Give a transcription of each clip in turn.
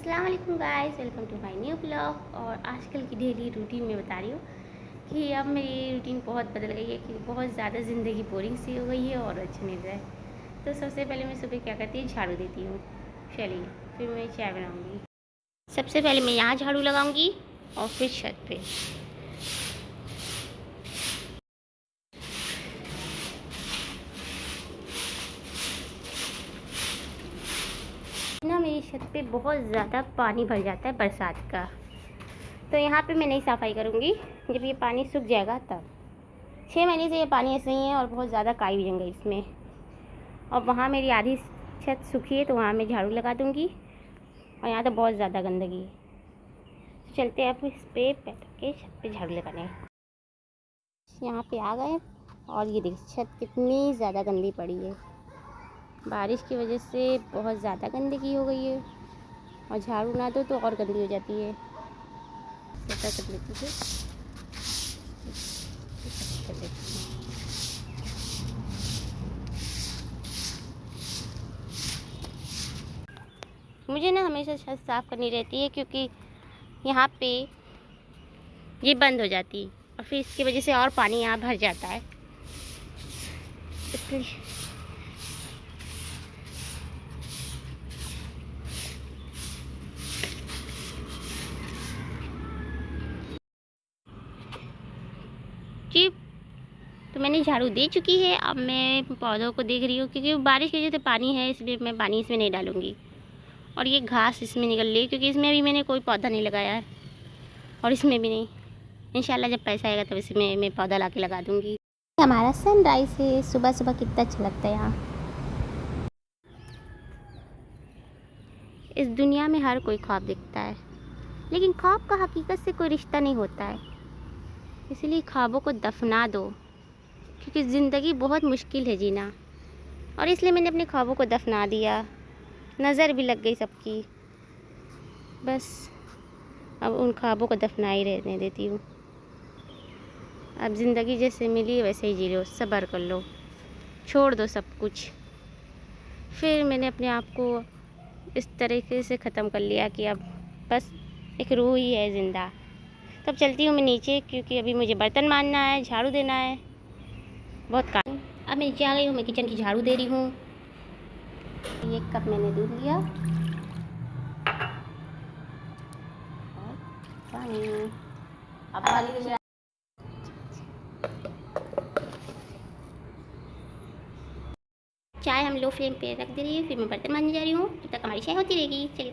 अस्सलाम वालेकुम guys, welcome to my new blog. और आजकल की डेली रूटीन में बता रही हूँ कि अब मेरी रूटीन बहुत बदल गई है कि बहुत ज़्यादा ज़िंदगी बोरिंग सी हो गई है और अच्छा नहीं रहा है। तो सबसे पहले मैं सुबह क्या करती हूँ, झाड़ू देती हूँ। चलिए फिर मैं चाय बनाऊँगी। सबसे पहले मैं यहाँ झाड़ू लगाऊँगी और फिर छत पे। ना मेरी छत पे बहुत ज़्यादा पानी भर जाता है बरसात का, तो यहाँ पे मैं नहीं सफाई करूँगी। जब ये पानी सूख जाएगा तब। 6 महीने से ये पानी ऐसे ही है और बहुत ज़्यादा काई भी जम गई इसमें। और वहाँ मेरी आधी छत सूखी है तो वहाँ मैं झाड़ू लगा दूँगी। और यहाँ तो बहुत ज़्यादा गंदगी है, तो चलते हैं अब इस पे बैठ के छत पे झाड़ू लगाने। यहाँ पे आ गए और ये देखिए छत कितनी ज़्यादा गंदी पड़ी है। बारिश की वजह से बहुत ज़्यादा गंदगी हो गई है और झाड़ू ना दो तो और गंदी हो जाती है। ऐसा कर लेती है, कर लेती हूँ। मुझे ना हमेशा छत साफ़ करनी रहती है क्योंकि यहाँ पे ये बंद हो जाती है और फिर इसकी वजह से और पानी यहाँ भर जाता है, इसलिए जी। तो मैंने झाड़ू दे चुकी है। अब मैं पौधों को देख रही हूँ क्योंकि बारिश की वजह से पानी है, इसलिए मैं पानी इसमें नहीं डालूँगी। और ये घास इसमें निकल रही है क्योंकि इसमें भी मैंने कोई पौधा नहीं लगाया है और इसमें भी नहीं। इंशाल्लाह जब पैसा आएगा तब इसमें मैं पौधा ला के लगा दूँगी। हमारा सनराइज़ है, सुबह सुबह कितना अच्छा लगता है यहाँ। इस दुनिया में हर कोई ख्वाब देखता है, लेकिन ख्वाब का हकीकत से कोई रिश्ता नहीं होता है। इसलिए ख्वाबों को दफना दो क्योंकि ज़िंदगी बहुत मुश्किल है जीना। और इसलिए मैंने अपने ख्वाबों को दफना दिया। नज़र भी लग गई सबकी, बस अब उन ख्वाबों को दफना ही रहने देती हूँ। अब ज़िंदगी जैसे मिली वैसे ही जी लो, सब्र कर लो, छोड़ दो सब कुछ। फिर मैंने अपने आप को इस तरीके से ख़त्म कर लिया कि अब बस एक रूह ही है ज़िंदा। तब चलती हूँ मैं नीचे क्योंकि अभी मुझे बर्तन मांजना है, झाड़ू देना है, बहुत काम। अब मैं नीचे आ गई हूँ, मैं किचन की झाड़ू दे रही हूँ। 1 कप मैंने दूध लिया और पानी। अब पानी चाय हम लो फ्लेम पे रख दे रही है, फिर मैं बर्तन मांजने जा रही हूँ। तब तक हमारी चाय होती रहेगी। चलिए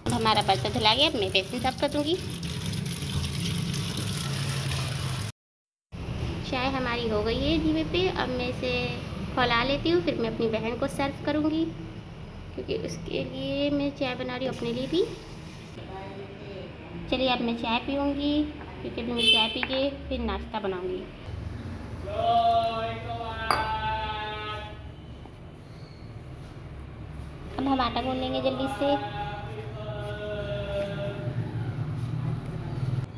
हमारा बर्तन धुला गया, अब मैं बेसिन साफ कर दूँगी। चाय हमारी हो गई है धीमे पे। अब मैं इसे खौला लेती हूँ, फिर मैं अपनी बहन को सर्व करूँगी क्योंकि उसके लिए मैं चाय बना रही हूँ, अपने लिए भी। चलिए अब मैं चाय पीऊँगी क्योंकि अभी मैं चाय पी के फिर नाश्ता बनाऊँगी। अब हम आटा गूँध लेंगे जल्दी से।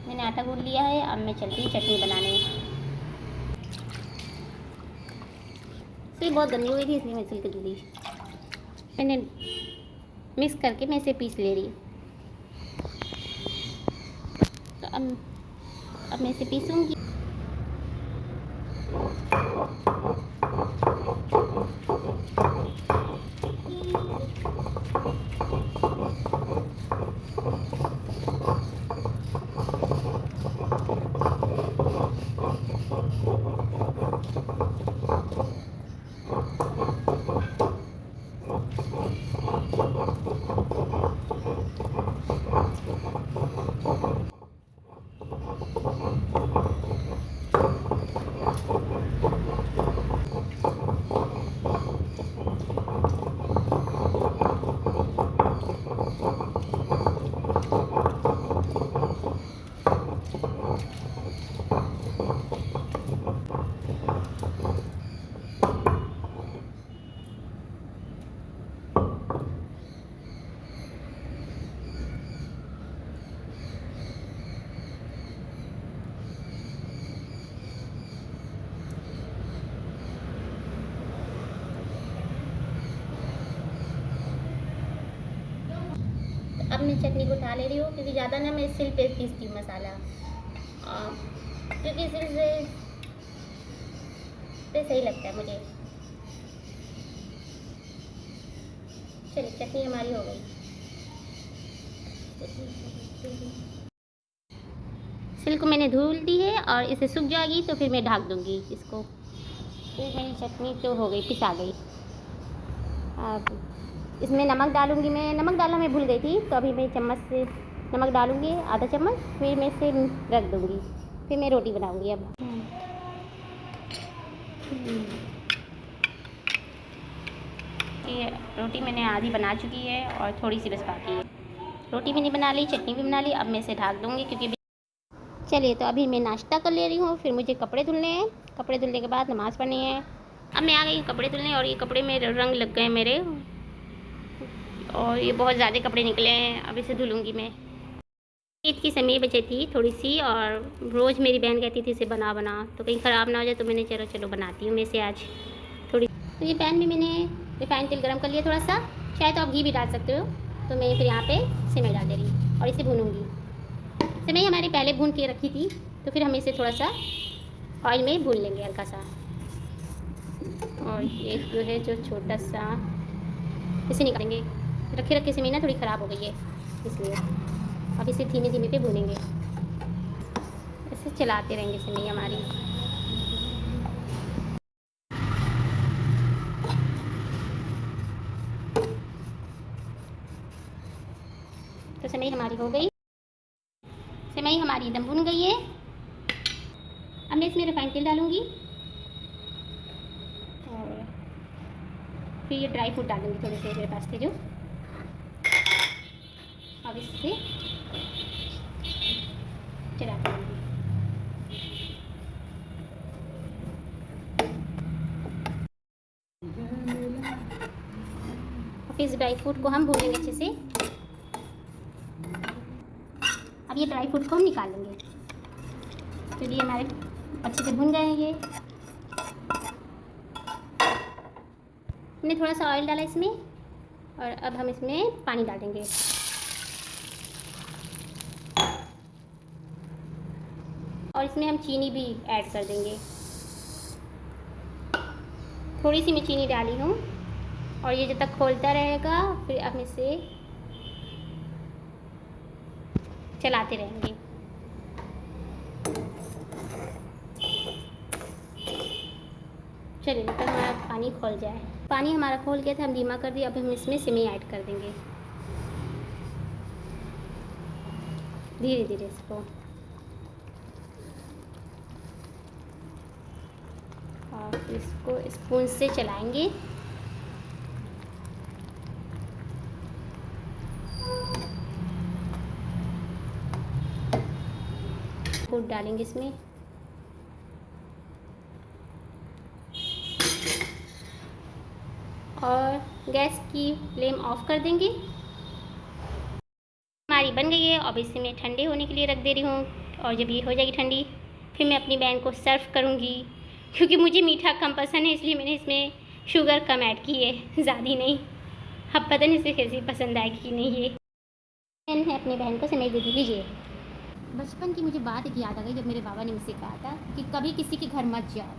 मैंने आटा गूँध लिया है, अब मैं चलती हूँ चटनी बनाने। ये बहुत गंदी हो गई थी इसलिए मैं सिल के धुली। मैंने मिक्स करके मैं इसे पीस ले रही हूँ। तो अब मैं इसे पीसूँगी। मैं चटनी को उठा ले रही हूँ, क्योंकि ज़्यादा ना मैं सिल पे पीसती हूँ मसाला, क्योंकि सिल से सही लगता है मुझे। चलिए चटनी हमारी हो गई। सिल को मैंने धुल दी है और इसे सूख जाएगी तो फिर मैं ढक दूँगी इसको। फिर मेरी चटनी तो हो गई, पिसा गई। अब इसमें नमक डालूँगी मैं। नमक डालना मैं भूल गई थी, तो अभी मैं चम्मच से नमक डालूँगी, आधा चम्मच, फिर मैं इसे रख दूँगी। फिर मैं रोटी बनाऊँगी अब। ये रोटी मैंने आधी बना चुकी है और थोड़ी सी बस बाकी है। रोटी मैंने बना ली, चटनी भी बना ली, अब मैं इसे ढक दूँगी क्योंकि चलिए तो अभी मैं नाश्ता कर ले रही हूँ, फिर मुझे कपड़े धुलने हैं। कपड़े धुलने के बाद नमाज़ पढ़नी है। अब मैं आ गई कपड़े धुलने, और ये कपड़े में रंग लग गए मेरे, और ये बहुत ज़्यादा कपड़े निकले हैं। अब इसे धुलूँगी मैं। ईद की सेवई बची थी थोड़ी सी, और रोज़ मेरी बहन कहती थी इसे बना तो कहीं ख़राब ना हो जाए, तो मैंने चलो बनाती हूँ मैं इसे आज थोड़ी। तो ये पैन में मैंने रिफाइंड तेल गरम कर लिया थोड़ा सा, चाहे तो आप घी भी डाल सकते हो। तो मैं फिर यहाँ पे सेवई डाल दे रही हूँ और इसे भूनूँगी। सेवई हमारी पहले भून के रखी थी, तो फिर हम इसे थोड़ा सा ऑयल में भून लेंगे हल्का सा। और ये जो है जो छोटा सा, इसे निकालेंगे। रखे रखे सेवई ना थोड़ी ख़राब हो गई है, इसलिए अब इसे धीमे धीमे पे भूनेंगे। इसे चलाते रहेंगे सेवई हमारी। तो सेवई हमारी हो गई, सेवई हमारी एकदम भुन गई है। अब मैं इसमें रिफाइंड तेल डालूंगी और फिर ये ड्राई फ्रूट डालूंगी थोड़े से मेरे पास थे जो। अब इससे चलाते रहेंगे। अब इस ड्राई फ्रूट को हम भूनेंगे अच्छे से। अब ये ड्राई फ्रूट को हम निकाल लेंगे, क्योंकि ये हमारे अच्छे से भुन गए हैं। ये हमने थोड़ा सा ऑयल डाला इसमें, और अब हम इसमें पानी डाल देंगे। और इसमें हम चीनी भी ऐड कर देंगे। थोड़ी सी मैं चीनी डाली हूँ, और ये जब तक खोलता रहेगा फिर हम इसे चलाते रहेंगे। चलिए तब हमारा पानी खोल जाए। पानी हमारा खोल गया था, हम धीमा कर दिया। अब हम इसमें सेवई ऐड कर देंगे धीरे धीरे इसको, और फिर इसको स्पून से चलाएंगे। फूड डालेंगे इसमें, और गैस की फ्लेम ऑफ कर देंगे। हमारी बन गई है। अब इसे मैं ठंडे होने के लिए रख दे रही हूँ, और जब ये हो जाएगी ठंडी फिर मैं अपनी बहन को सर्व करूँगी। क्योंकि मुझे मीठा कम पसंद है, इसलिए मैंने इसमें शुगर कम ऐड की है, ज़्यादा नहीं। अब पता नहीं इसे कैसी पसंद आएगी कि नहीं। ये मैंने अपनी बहन को सेवई दे दीजिए। बचपन की मुझे बात एक याद आ गई, जब मेरे बाबा ने मुझसे कहा था कि कभी किसी के घर मत जाओ,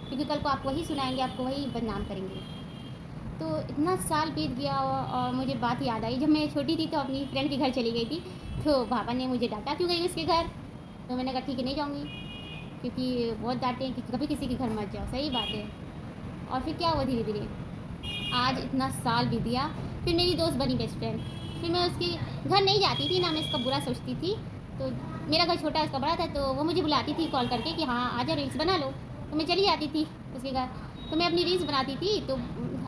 क्योंकि कल को आप वही सुनाएंगे, आपको वही बदनाम करेंगे। तो इतना साल बीत गया, और मुझे बात याद आई, जब मैं छोटी थी तो अपनी फ्रेंड के घर चली गई थी, तो पापा ने मुझे डांटा, क्यों गई उसके घर। तो मैंने कहा ठीक है नहीं जाऊँगी, क्योंकि बहुत डांटे हैं कि कभी किसी के घर मत जाओ। सही बात है। और फिर क्या हुआ, धीरे धीरे आज इतना साल बीत गया, फिर मेरी दोस्त बनी बेस्ट फ्रेंड। फिर मैं उसके घर नहीं जाती थी ना, मैं इसका बुरा सोचती थी। तो मेरा घर छोटा उसका बड़ा था, तो वो मुझे बुलाती थी कॉल करके कि हाँ आजा रील्स बना लो, तो मैं चली जाती थी उसके घर। तो मैं अपनी रील्स बनाती थी, तो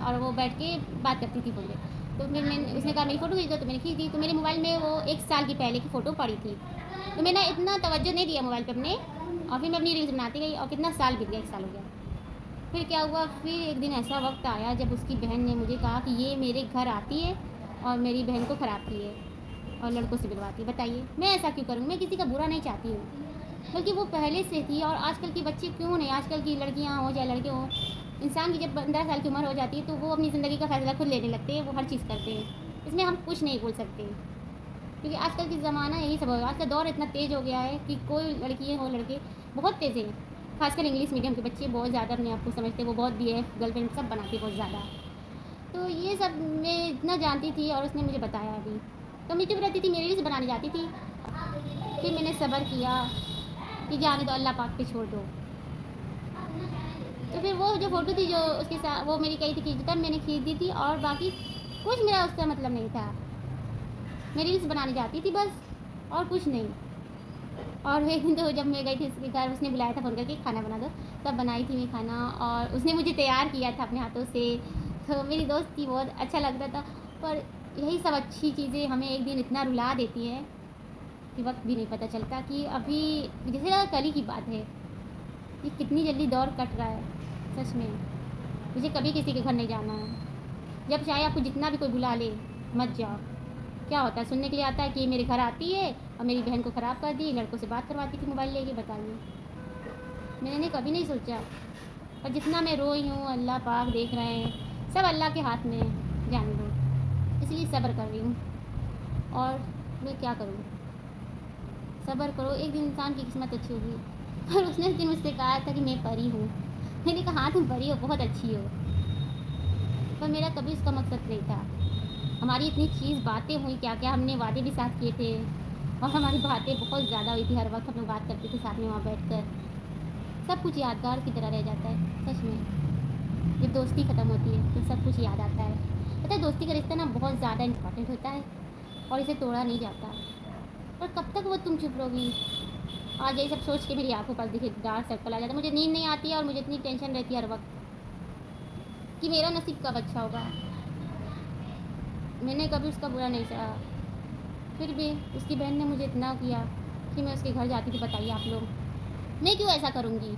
और वो बैठ के बात करती थी फ़ोन में। तो फिर मैंने, उसने कहा मेरी फ़ोटो खींच दो, तो मैंने खींच दी। तो मेरे मोबाइल में वो 1 साल की पहले की फ़ोटो पड़ी थी, तो मैंने इतना तवज्जो नहीं दिया मोबाइल पर अपने, और फिर मैं अपनी रील्स बनाती गई, और कितना साल बीत गया, 1 साल हो गया। फिर क्या हुआ, फिर एक दिन ऐसा वक्त आया जब उसकी बहन ने मुझे कहा कि ये मेरे घर आती है और मेरी बहन को ख़राब की है और लड़कों से मिलवाती है। बताइए मैं ऐसा क्यों करूँ, मैं किसी का बुरा नहीं चाहती हूँ, बल्कि वो पहले से थी। और आजकल के बच्चे क्यों नहीं, आजकल की लड़कियाँ हो चाहे लड़के हों, इंसान की जब 15 साल की उम्र हो जाती है तो वो अपनी ज़िंदगी का फ़ैसला खुद लेने लगते हैं, वो हर चीज़ करते हैं, इसमें हम कुछ नहीं बोल सकते। क्योंकि आजकल की ज़माना यही सब हो गया। आज का दौर इतना तेज़ हो गया है कि कोई लड़की हो लड़के बहुत तेज़ हैं। खासकर इंग्लिश मीडियम के बच्चे बहुत ज़्यादा अपने आप को समझते हैं, वो बहुत BF गर्लफ्रेंड सब बनाते बहुत ज़्यादा। तो ये सब मैं इतना जानती थी और उसने मुझे बताया अभी, तो मैं चुप रहती थी, मेरी रील्स बनाने जाती थी। फिर मैंने सब्र किया कि जाने दो, अल्लाह पाक पे छोड़ दो। तो फिर वो जो फ़ोटो थी जो उसके साथ वो मेरी कही थी खींच, तब मैंने खींच दी थी और बाकी कुछ मेरा उसका मतलब नहीं था। मैं रील्स बनाने जाती थी बस, और कुछ नहीं। और एक दिन तो जब मैं गई थी उसके घर, उसने बुलाया था फ़ोन करके खाना बना दो, तब बनाई थी मैं खाना और उसने मुझे तैयार किया था अपने हाथों से। तो मेरी दोस्त थी, बहुत अच्छा लग रहा था। पर यही सब अच्छी चीज़ें हमें एक दिन इतना रुला देती हैं कि वक्त भी नहीं पता चलता कि अभी जैसे लगा कल ही की बात है। ये कितनी जल्दी दौर कट रहा है सच में। मुझे कभी किसी के घर नहीं जाना है। जब चाहे आपको जितना भी कोई बुला ले मत जाओ। क्या होता है, सुनने के लिए आता है कि ये मेरे घर आती है और मेरी बहन को ख़राब कर दी, लड़कों से बात करवाती थी मोबाइल लेके। बताइए, मैंने कभी नहीं सोचा। और जितना मैं रोई हूँ अल्लाह पाक देख रहे हैं, सब अल्लाह के हाथ में है, जाने दो। इसलिए सब्र कर रही हूँ। और मैं क्या करूँ, सब्र करो, एक दिन इंसान की किस्मत अच्छी होगी। और उसने उस दिन मुझसे कहा था कि मैं परी हूँ। मैंने कहा हाँ तुम परी हो, बहुत अच्छी हो। पर मेरा कभी उसका मकसद नहीं था। हमारी इतनी चीज़ बातें हुई, क्या क्या हमने वादे भी साथ किए थे और हमारी बातें बहुत ज़्यादा हुई थी। हर वक्त हम लोग बात करते थे साथ में वहाँ बैठकर। सब कुछ यादगार की तरह रह जाता है सच में। जब दोस्ती ख़त्म होती है तो सब कुछ याद आता है। पता है, दोस्ती का रिश्ता ना बहुत ज़्यादा इम्पोर्टेंट होता है और इसे तोड़ा नहीं जाता। पर कब तक वो तुम चुप रहोगी। आज यही सब सोच के मेरी आंखों पर दिखे डार्क सर्कल आ जाता है। मुझे नींद नहीं आती है और मुझे इतनी टेंशन रहती है हर वक्त कि मेरा नसीब कब अच्छा होगा। मैंने कभी उसका बुरा नहीं चाहा, फिर भी उसकी बहन ने मुझे इतना किया कि मैं उसके घर जाती थी। बताइए आप लोग, मैं क्यों ऐसा करूँगी,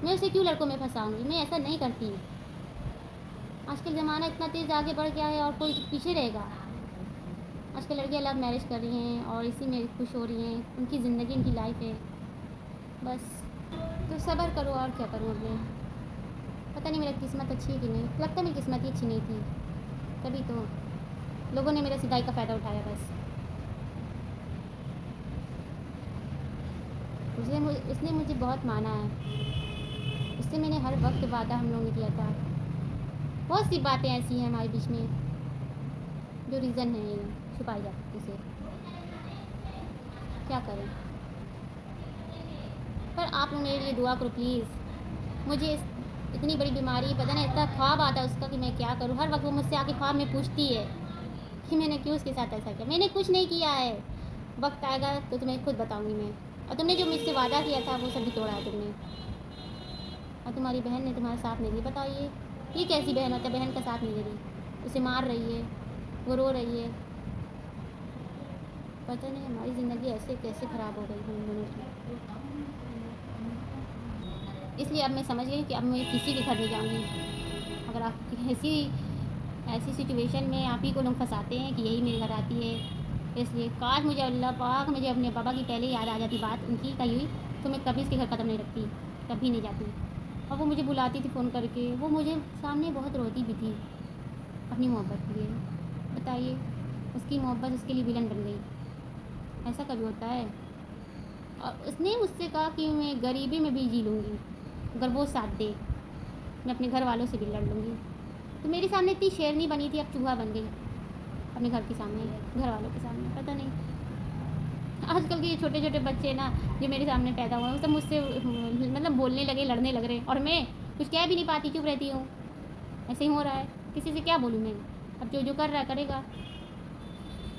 मैं उसे क्यों लड़कों में फंसाऊँगी, मैं ऐसा नहीं करती। आजकल ज़माना इतना तेज़ आगे बढ़ गया है और कोई पीछे रहेगा। आजकल लड़कियाँ लव मैरिज कर रही हैं और इसी में खुश हो रही हैं, उनकी ज़िंदगी उनकी लाइफ है बस। तो सब्र करो, और क्या करूँ अब मैं। पता नहीं मेरी किस्मत अच्छी है कि नहीं, लगता है मेरी किस्मत ही अच्छी नहीं थी, तभी तो लोगों ने मेरा सिदाई का फ़ायदा उठाया बस। उसने मुझे बहुत माना है, उससे मैंने हर वक्त वादा हम लोगों ने किया था। बहुत सी बातें ऐसी हैं हमारे बीच में जो रीज़न है छुपाई जाती उसे, क्या करें। पर आप लोग मेरे लिए दुआ करो प्लीज़। मुझे इतनी बड़ी बीमारी, पता नहीं इतना ख्वाब आता है उसका कि मैं क्या करूँ। हर वक्त वो मुझसे आके ख्वाब में पूछती है कि मैंने क्यों उसके साथ ऐसा किया। मैंने कुछ नहीं किया है, वक्त आएगा तो तुम्हें खुद बताऊँगी मैं। और तुमने जो मुझसे वादा किया था वो सब भी तोड़ा है तुमने। और तुम्हारी बहन ने तुम्हारा साथ नहीं दिया। बताइए ये कैसी बहन होता है, बहन का साथ नहीं दे रही, उसे मार रही है, वो रो रही है। पता नहीं हमारी ज़िंदगी ऐसे कैसे ख़राब हो गई हम दोनों की। इसलिए अब मैं समझ गई कि अब मैं किसी के घर नहीं जाऊँगी। अगर आप ऐसी ऐसी सिचुएशन में आप ही को लोग फंसाते हैं कि यही मेरे घर आती है, इसलिए काश मुझे अल्लाह पाक मुझे अपने पापा की पहले याद आ जाती बात उनकी कही हुई, तो मैं कभी इसके घर कदम नहीं रखती, कभी नहीं जाती। और वो मुझे बुलाती थी फ़ोन करके, वो मुझे सामने बहुत रोती भी थी अपनी मोहब्बत के लिए। बताइए, उसकी मोहब्बत उसके लिए विलन बन गई, ऐसा कभी होता है। और उसने मुझसे कहा कि मैं गरीबी में भी जी लूँगी अगर वो साथ दे, मैं अपने घर वालों से भी लड़ लूँगी। तो मेरे सामने इतनी शेरनी बनी थी, अब चूहा बन गई अपने घर के सामने, घर वालों के सामने। पता नहीं आजकल के ये छोटे छोटे बच्चे ना जो मेरे सामने पैदा हुए हैं, वो सब मुझसे मतलब बोलने लगे, लड़ने लग रहे, और मैं कुछ कह भी नहीं पाती, चुप रहती हूँ। ऐसे ही हो रहा है, किसी से क्या बोलूँ मैं। अब जो जो कर रहा है करेगा,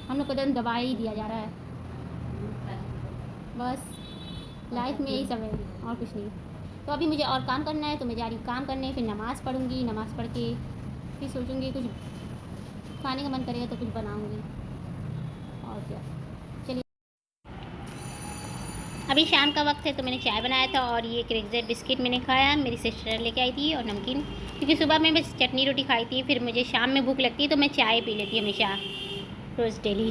हम लोग को कदम दबा ही दिया जा रहा है बस। लाइफ में यही सब है और कुछ नहीं। तो अभी मुझे और काम करना है, तो मैं जा रही काम करने, फिर नमाज़ पढ़ूँगी, नमाज़ पढ़ के फिर सोचूँगी कुछ खाने का मन करेगा तो कुछ बनाऊँगी, और क्या। चलिए, अभी शाम का वक्त है तो मैंने चाय बनाया था और ये क्रेज़र बिस्किट मैंने खाया, मेरी सिस्टर लेके आई थी, और नमकीन, क्योंकि सुबह में बस चटनी रोटी खाई थी। फिर मुझे शाम में भूख लगती है तो मैं चाय पी लेती हूँ हमेशा, रोज़ डेली।